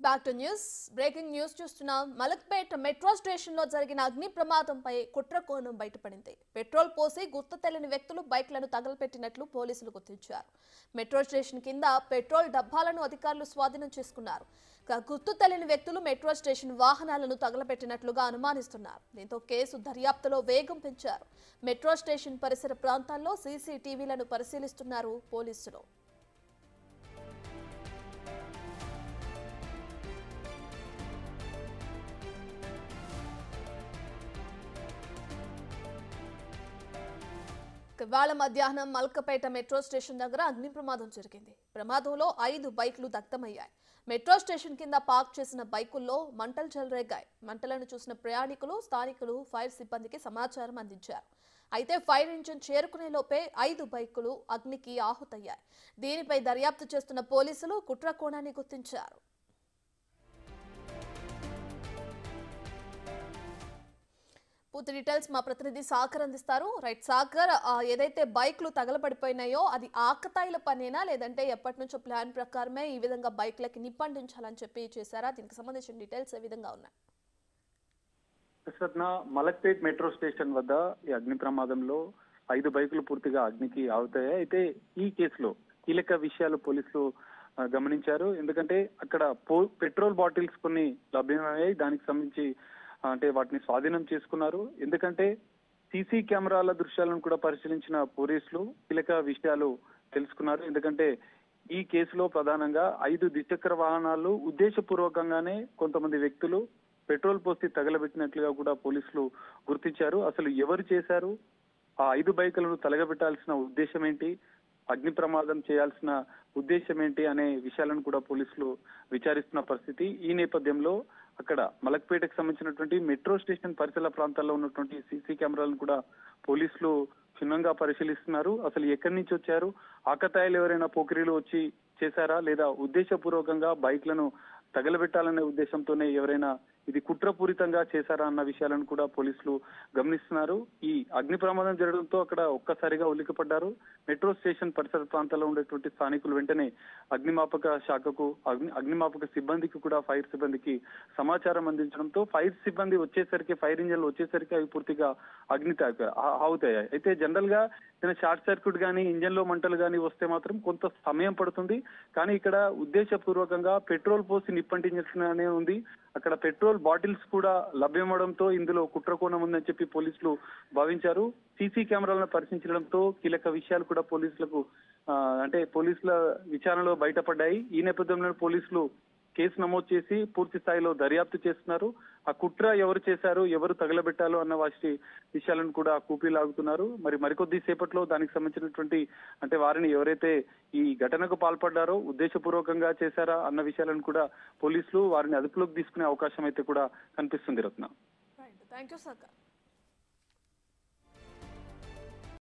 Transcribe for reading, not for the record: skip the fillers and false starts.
Back to news breaking news చూస్తున్నాం. Malakpet metro station లో జరిగిన అగ్ని ప్రమాదంపై కుట్ర కోణం బయటపడింది. పెట్రోల్ పోసి గుర్తు తెలియని వ్యక్తులు బైక్లను తగలపెట్టినట్లు పోలీసులు గుర్తించారు. మెట్రో స్టేషన్ కింద పెట్రోల్ డబ్బాలను అధికారులు స్వాధీనం చేసుకున్నారు. గుర్తు తెలియని వ్యక్తులు మెట్రో స్టేషన్ వాహనాలను తగలపెట్టినట్లుగా అనుమానిస్తున్నారు. దీంతో కేసు దర్యాప్తులో వేగం పెంచారు. మెట్రో స్టేషన్ పరిసర ప్రాంతాల్లో సీసీటీవీలను పరిశీలిస్తున్నారు పోలీసులు. ఇవాళ మధ్యాహ్నం మల్కపేట మెట్రో స్టేషన్ దగ్గర అగ్ని ప్రమాదం జరిగింది. ప్రమాదంలో 5 బైక్లు దగ్ధమయ్యాయి. మెట్రో స్టేషన్ కింద పార్క్ చేసిన బైకుల్లో మంటలు చెలరేగాయి. మంటలను చూసిన ప్రయాణికులు, స్థానికులు ఫైర్ సిబ్బందికి సమాచారం అందించారు. అయితే ఫైర్ ఇంజిన్ చేరుకునే లోపే 5 బైకులు అగ్నికి ఆహుతయ్యాయి. దీనిపై దర్యాప్తు చేస్తున్న పోలీసులు కుట్ర కోణాన్ని గుర్తించారు. పూర్తి డీటెయిల్స్ మా ప్రతినిధి సాగర్ అందిస్తారు. రైట్ సాగర్, ఏదైతే బైక్లు తగలబడిపోయినాయో అది ఆకతాయిల పనేనా, లేదంటే ఎప్పటి నుంచో ప్లాన్ ప్రకారమే ఈ విధంగా బైక్లకి నిప్పండించాలని చెప్పి చేశారా? దీనికి సంబంధించిన డీటెయిల్స్ ఏ విధంగా ఉన్నాయి? మలక్పేట్ మెట్రో స్టేషన్ వద్ద ఈ అగ్ని ప్రమాదంలో 5 బైకులు పూర్తిగా అగ్నికి ఆవుతాయి. అయితే ఈ కేసులో కీలక విషయాలు పోలీసులు గమనించారు. ఎందుకంటే అక్కడ పెట్రోల్ బాటిల్స్ కొన్ని లభ్యమయ్యాయి. దానికి సంబంధించి అంటే వాటిని స్వాధీనం చేసుకున్నారు. ఎందుకంటే సీసీ కెమెరాల దృశ్యాలను కూడా పరిశీలించిన పోలీసులు కీలక విషయాలు తెలుసుకున్నారు. ఎందుకంటే ఈ కేసులో ప్రధానంగా 5 ద్విచక్ర వాహనాలు ఉద్దేశపూర్వకంగానే కొంతమంది వ్యక్తులు పెట్రోల్ పోసి తగలబెట్టినట్లుగా కూడా పోలీసులు గుర్తించారు. అసలు ఎవరు చేశారు, ఆ 5 బైకులను తగలబెట్టాల్సిన ఉద్దేశం ఏంటి, అగ్ని ప్రమాదం చేయాల్సిన ఉద్దేశం ఏంటి అనే విషయాలను కూడా పోలీసులు విచారిస్తున్న పరిస్థితి. ఈ నేపథ్యంలో అక్కడ మలక్పేటకు సంబంధించినటువంటి మెట్రో స్టేషన్ పరిసర ప్రాంతాల్లో ఉన్నటువంటి సీసీ కెమెరాలను కూడా పోలీసులు క్షుణ్ణంగా పరిశీలిస్తున్నారు. అసలు ఎక్కడి నుంచి వచ్చారు, ఆకతాయిలు ఎవరైనా పోకిరీలు వచ్చి చేశారా, లేదా ఉద్దేశపూర్వకంగా బైక్లను తగలబెట్టాలనే ఉద్దేశంతోనే ఎవరైనా ఇది కుట్రపూరితంగా చేశారా అన్న విషయాలను కూడా పోలీసులు గమనిస్తున్నారు. ఈ అగ్ని ప్రమాదం జరగడంతో అక్కడ ఒక్కసారిగా ఉలిక్కిపడ్డారు. మెట్రో స్టేషన్ పరిసర ప్రాంతాల్లో ఉండేటువంటి స్థానికులు వెంటనే అగ్నిమాపక శాఖకు, అగ్నిమాపక సిబ్బందికి కూడా, ఫైర్ సిబ్బందికి సమాచారం అందించడంతో ఫైర్ సిబ్బంది వచ్చేసరికి, ఫైర్ ఇంజన్లు వచ్చేసరికి అవి పూర్తిగా అగ్ని ఆవుతాయి. అయితే జనరల్ గా షార్ట్ సర్క్యూట్ గానీ, ఇంజన్ లో మంటలు గానీ వస్తే మాత్రం కొంత సమయం పడుతుంది. కానీ ఇక్కడ ఉద్దేశపూర్వకంగా పెట్రోల్ పోసి నిప్పంటించాలనే ఉంది. అక్కడ పెట్రోల్ బాటిల్స్ కూడా లభ్యమవడంతో ఇందులో కుట్రకోణం ఉందని చెప్పి పోలీసులు భావించారు. సీసీ కెమెరాలను పరిశీలించడంతో కీలక విషయాలు కూడా పోలీసులకు పోలీసుల విచారణలో బయటపడ్డాయి. ఈ నేపథ్యంలో పోలీసులు కేసు నమోదు చేసి పూర్తి స్థాయిలో దర్యాప్తు చేస్తున్నారు. ఆ కుట్ర ఎవరు చేశారు, ఎవరు తగలబెట్టాలో అన్న విషయాలను కూడా కూపీలాగుతున్నారు. మరికొద్ది సేపట్లో దానికి సంబంధించినటువంటి వారిని ఎవరైతే ఈ ఘటనకు పాల్పడ్డారో ఉద్దేశపూర్వకంగా చేశారా అన్న విషయాలను కూడా పోలీసులు వారిని అదుపులోకి తీసుకునే అవకాశం అయితే కూడా కనిపిస్తుంది. రత్న. థాంక్యూ సాగర్.